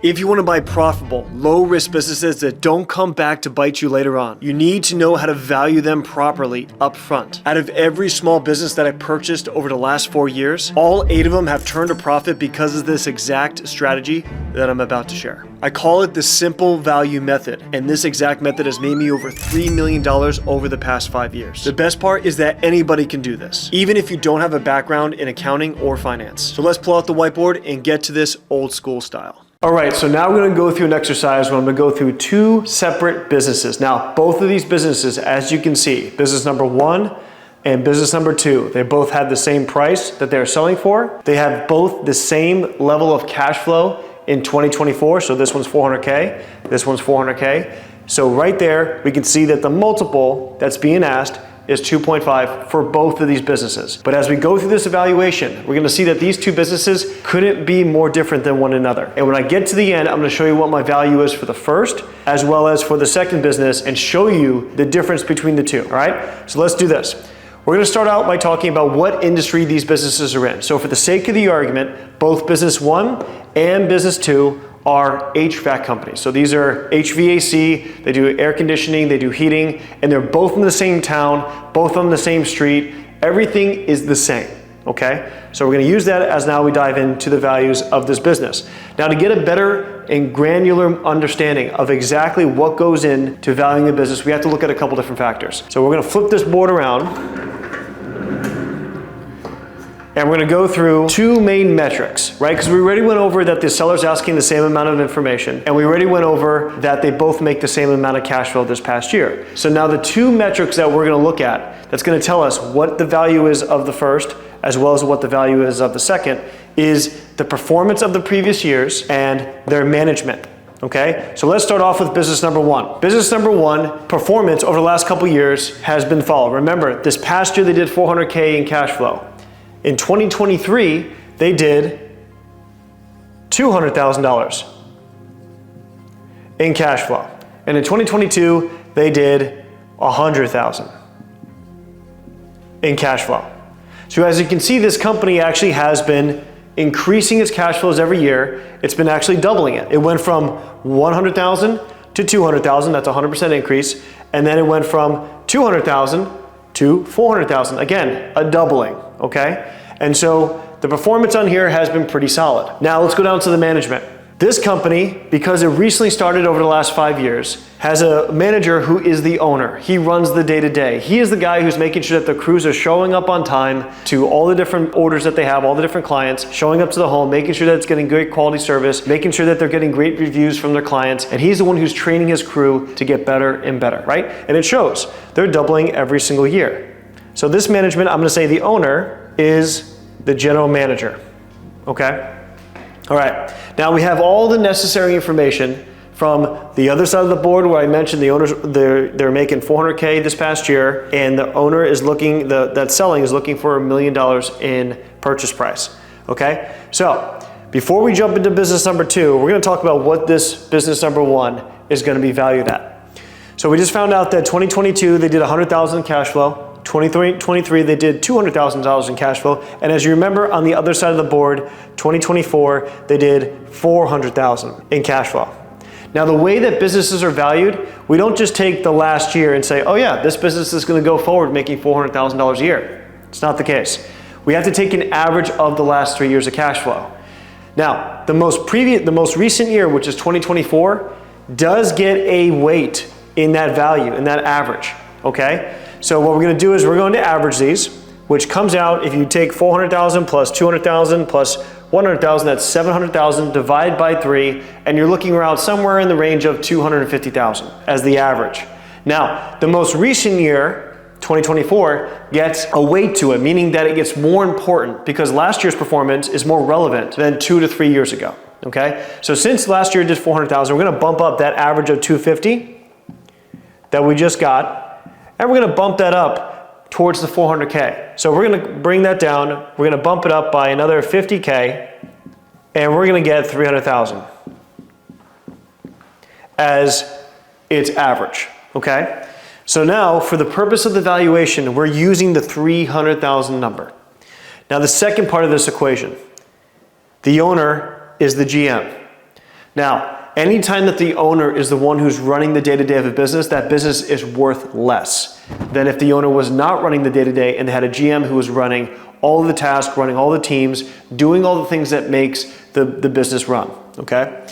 If you want to buy profitable, low-risk businesses that don't come back to bite you later on, you need to know how to value them properly up front. Out of every small business that I purchased over the last 4 years, all 8 of them have turned a profit because of this exact strategy that I'm about to share. I call it the simple value method, and this exact method has made me over $3 million over the past 5 years. The best part is that anybody can do this, even if you don't have a background in accounting or finance. So let's pull out the whiteboard and get to this old school style. All right, so now we're gonna go through an exercise where I'm gonna go through 2 separate businesses. Now, both of these businesses, as you can see, business number 1 and business number 2, they both have the same price that they're selling for. They have both the same level of cash flow in 2024. So this one's 400K, this one's 400K. So right there, we can see that the multiple that's being asked is 2.5 for both of these businesses. But as we go through this evaluation, we're gonna see that these 2 businesses couldn't be more different than one another. And when I get to the end, I'm gonna show you what my value is for the first, as well as for the second business, and show you the difference between the 2, all right? So let's do this. We're gonna start out by talking about what industry these businesses are in. So for the sake of the argument, both business 1 and business 2 are HVAC companies. So these are HVAC, they do air conditioning, they do heating, and they're both in the same town, both on the same street. Everything is the same, okay? So we're gonna use that as now we dive into the values of this business. Now to get a better and granular understanding of exactly what goes into valuing a business, we have to look at a couple different factors. So we're gonna flip this board around, and we're gonna go through 2 main metrics, right? Because we already went over that the seller's asking the same amount of information, and we already went over that they both make the same amount of cash flow this past year. So now the 2 metrics that we're gonna look at, that's gonna tell us what the value is of the first, as well as what the value is of the second, is the performance of the previous years and their management. Okay, so let's start off with business number 1. Business number 1, performance over the last couple years has been followed. Remember, this past year they did 400K in cash flow. In 2023, they did $200,000 in cash flow. And in 2022, they did $100,000 in cash flow. So as you can see, this company actually has been increasing its cash flows every year. It's been actually doubling it. It went from $100,000 to $200,000, that's a 100% increase. And then it went from $200,000 to $400,000, again, a doubling, okay? And so the performance on here has been pretty solid. Now let's go down to the management. This company, because it recently started over the last 5 years, has a manager who is the owner. He runs the day-to-day. He is the guy who's making sure that the crews are showing up on time to all the different orders that they have, all the different clients, showing up to the home, making sure that it's getting great quality service, making sure that they're getting great reviews from their clients, and he's the one who's training his crew to get better and better, right? And it shows. They're doubling every single year. So this management, I'm gonna say the owner is the general manager, okay? All right, now we have all the necessary information from the other side of the board where I mentioned the owners, they're making 400K this past year, and the owner is looking, that's selling is looking for $1 million in purchase price, okay? So before we jump into business number 2, we're gonna talk about what this business number 1 is gonna be valued at. So we just found out that 2022, they did $100,000 in cash flow. 2023, they did $200,000 in cash flow. And as you remember, on the other side of the board, 2024, they did $400,000 in cash flow. Now, the way that businesses are valued, we don't just take the last year and say, oh yeah, this business is gonna go forward making $400,000 a year. It's not the case. We have to take an average of the last 3 years of cash flow. Now, the most recent year, which is 2024, does get a weight in that value, in that average, okay? So what we're gonna do is we're going to average these, which comes out, if you take 400,000 plus 200,000 plus 100,000, that's 700,000 divided by 3, and you're looking around somewhere in the range of 250,000 as the average. Now, the most recent year, 2024, gets a weight to it, meaning that it gets more important because last year's performance is more relevant than 2 to 3 years ago, okay? So since last year did 400,000, we're gonna bump up that average of 250 that we just got, and we're gonna bump that up towards the 400K. So we're gonna bring that down, we're gonna bump it up by another 50K, and we're gonna get 300,000 as its average, okay? So now, for the purpose of the valuation, we're using the 300,000 number. Now the second part of this equation, the owner is the GM. Now, anytime that the owner is the one who's running the day-to-day of a business, that business is worth less than if the owner was not running the day-to-day and they had a GM who was running all of the tasks, running all the teams, doing all the things that makes the business run, okay?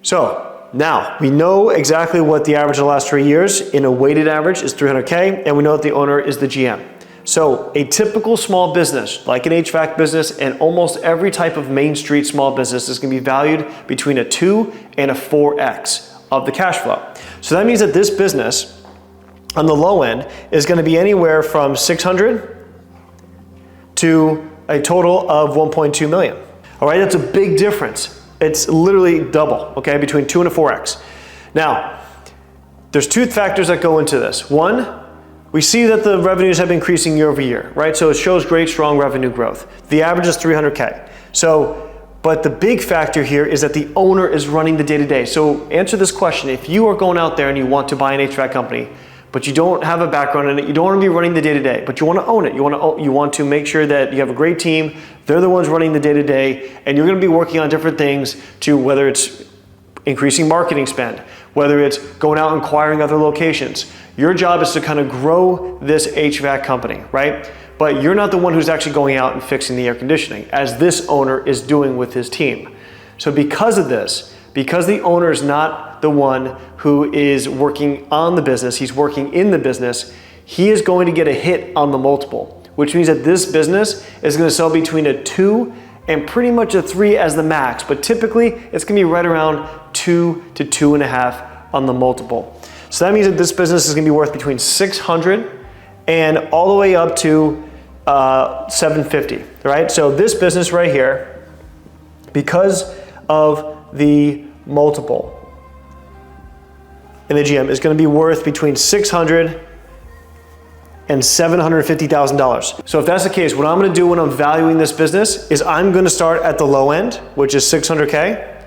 So now we know exactly what the average of the last 3 years in a weighted average is 300K, and we know that the owner is the GM. So a typical small business, like an HVAC business and almost every type of Main Street small business, is going to be valued between a 2 and a 4x of the cash flow. So that means that this business on the low end is going to be anywhere from 600 to a total of 1.2 million. All right, that's a big difference. It's literally double, okay, between 2 and a 4x. Now, there's 2 factors that go into this. One, we see that the revenues have been increasing year over year, right? So it shows great, strong revenue growth. The average is 300K. So, but the big factor here is that the owner is running the day-to-day. So answer this question. If you are going out there and you want to buy an HVAC company, but you don't have a background in it, you don't want to be running the day-to-day, but you want to own it. You want to make sure that you have a great team. They're the ones running the day-to-day, and you're going to be working on different things to whether it's increasing marketing spend, whether it's going out and acquiring other locations. Your job is to kind of grow this HVAC company, right? But you're not the one who's actually going out and fixing the air conditioning, as this owner is doing with his team. So because of this, because the owner is not the one who is working on the business, he's working in the business, he is going to get a hit on the multiple, which means that this business is going to sell between a 2 and pretty much a 3 as the max, but typically it's going to be right around 2 to 2.5 on the multiple. So that means that this business is going to be worth between 600 and all the way up to 750, right? So this business right here, because of the multiple in the GM, is going to be worth between $600 and $750,000. So if that's the case, what I'm going to do when I'm valuing this business is I'm going to start at the low end, which is 600K,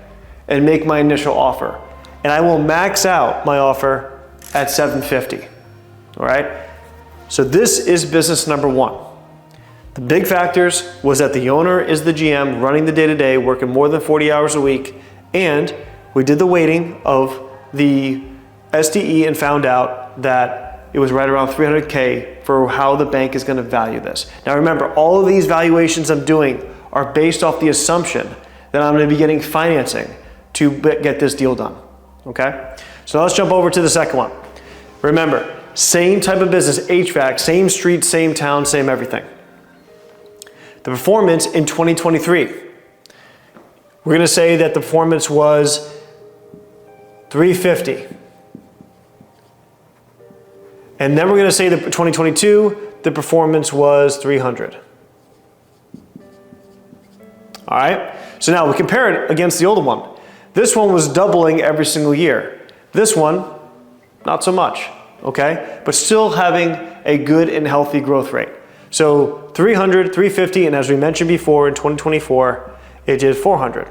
and make my initial offer. And I will max out my offer at 750, all right? So this is business number 1. The big factors was that the owner is the GM running the day-to-day, working more than 40 hours a week, and we did the weighting of the SDE and found out that it was right around 300K for how the bank is going to value this. Now remember, all of these valuations I'm doing are based off the assumption that I'm going to be getting financing to get this deal done, okay? So now let's jump over to the second one. Remember, same type of business, HVAC, same street, same town, same everything. The performance in 2023. We're going to say that the performance was 350. And then we're going to say that 2022, the performance was 300. All right? So now we compare it against the older one. This one was doubling every single year. This one, not so much, okay? But still having a good and healthy growth rate. So 300, 350, and as we mentioned before, in 2024, it did 400,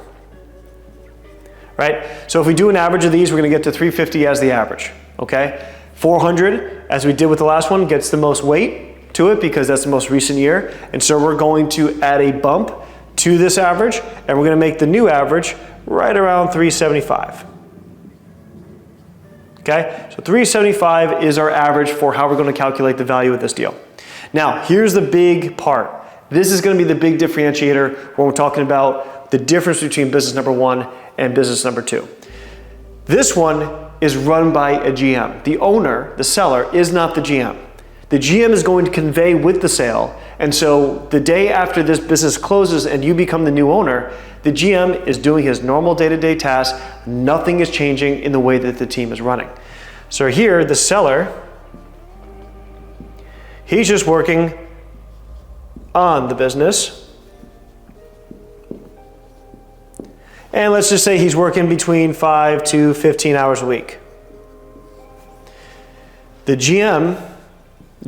right? So if we do an average of these, we're going to get to 350 as the average, okay? 400, as we did with the last one, gets the most weight to it because that's the most recent year. And so we're going to add a bump to this average, and we're going to make the new average right around 375. Okay, so 375 is our average for how we're going to calculate the value of this deal. Now, here's the big part. This is going to be the big differentiator when we're talking about the difference between business number 1 and business number 2. This one is run by a GM. The owner, the seller, is not the GM. The GM is going to convey with the sale, and so the day after this business closes and you become the new owner, the GM is doing his normal day-to-day tasks. Nothing is changing in the way that the team is running. So here, the seller, he's just working on the business. And let's just say he's working between 5 to 15 hours a week. The GM,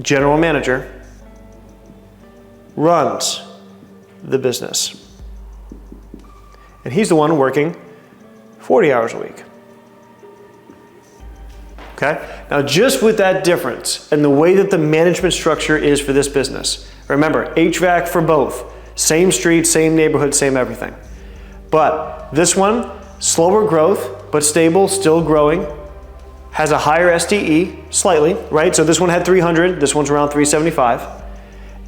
general manager, runs the business. And he's the one working 40 hours a week. Okay? Now, just with that difference and the way that the management structure is for this business, remember, HVAC for both, same street, same neighborhood, same everything. But this one, slower growth, but stable, still growing, has a higher SDE, slightly, right? So this one had 300, this one's around 375.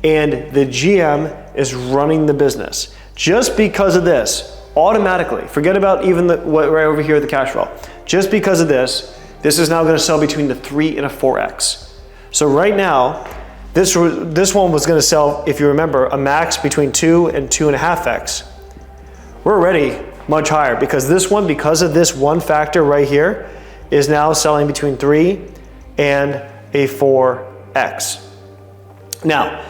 And the GM is running the business. Just because of this, automatically, forget about even what right over here at the cash flow. Just because of this is now gonna sell between the 3 and a 4x. So right now, this one was gonna sell, if you remember, a max between 2 and 2.5x. We're already much higher because this one, because of this one factor right here, is now selling between 3 and a 4x. Now,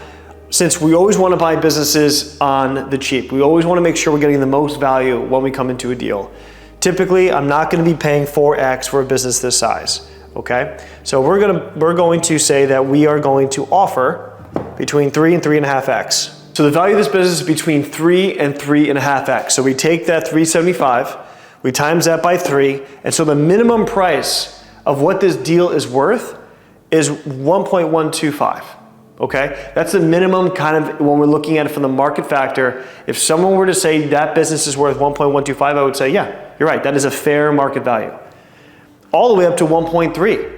since we always want to buy businesses on the cheap, we always want to make sure we're getting the most value when we come into a deal. Typically, I'm not going to be paying 4x for a business this size, okay? So we're going to say that we are going to offer between 3 and 3.5x. So the value of this business is between 3 and 3.5x. So we take that 375, we times that by 3, and so the minimum price of what this deal is worth is 1.125. Okay, that's the minimum kind of when we're looking at it from the market factor. If someone were to say that business is worth 1.125, I would say, yeah, you're right. That is a fair market value. All the way up to 1.3.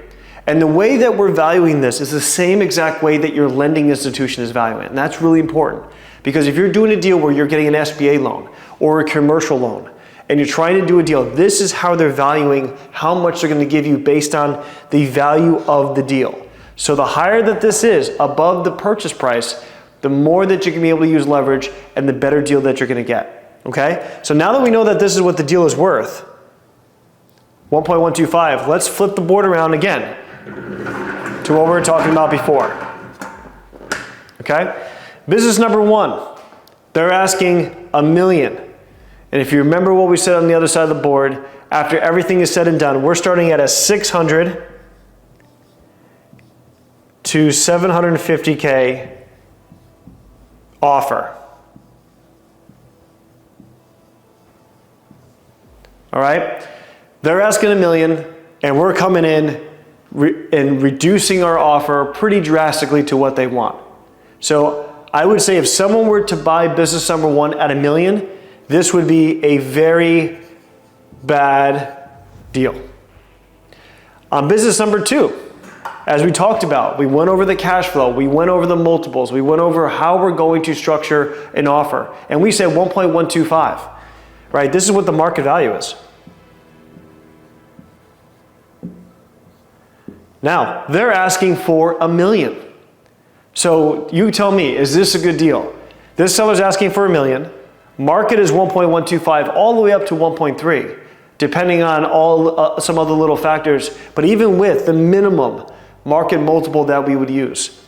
And the way that we're valuing this is the same exact way that your lending institution is valuing it. And that's really important because if you're doing a deal where you're getting an SBA loan or a commercial loan and you're trying to do a deal, this is how they're valuing how much they're going to give you based on the value of the deal. So the higher that this is above the purchase price, the more that you can be able to use leverage and the better deal that you're going to get. Okay? So now that we know that this is what the deal is worth, 1.125, let's flip the board around again to what we were talking about before. Okay? Business number 1, they're asking $1 million. And if you remember what we said on the other side of the board, after everything is said and done, we're starting at a 600 to 750K offer. All right? They're asking $1 million, and we're coming in and reducing our offer pretty drastically to what they want. So I would say if someone were to buy business number 1 at $1 million, this would be a very bad deal. On business number 2, as we talked about, we went over the cash flow, we went over the multiples, we went over how we're going to structure an offer, and we said 1.125, right? This is what the market value is. Now, they're asking for $1 million. So you tell me, is this a good deal? This seller's asking for $1 million. Market is 1.125 all the way up to 1.3, depending on some other little factors, but even with the minimum market multiple that we would use,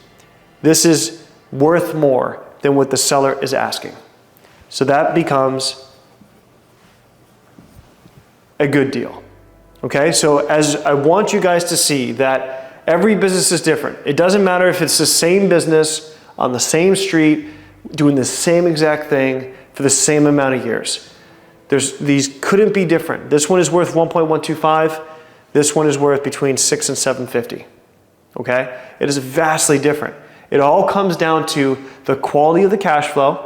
this is worth more than what the seller is asking. So that becomes a good deal. Okay, so as I want you guys to see that every business is different. It doesn't matter if it's the same business on the same street, doing the same exact thing for the same amount of years. These couldn't be different. This one is worth 1.125. This one is worth between 6 and 750. Okay? It is vastly different. It all comes down to the quality of the cash flow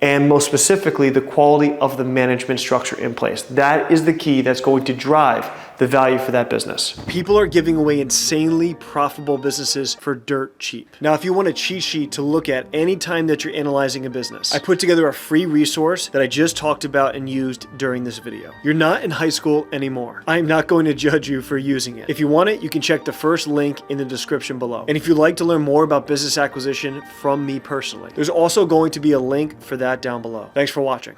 and most specifically the quality of the management structure in place. That is the key that's going to drive the value for that business. People are giving away insanely profitable businesses for dirt cheap. Now, if you want a cheat sheet to look at anytime that you're analyzing a business, I put together a free resource that I just talked about and used during this video. You're not in high school anymore. I'm not going to judge you for using it. If you want it, you can check the first link in the description below. And if you'd like to learn more about business acquisition from me personally, there's also going to be a link for that down below. Thanks for watching.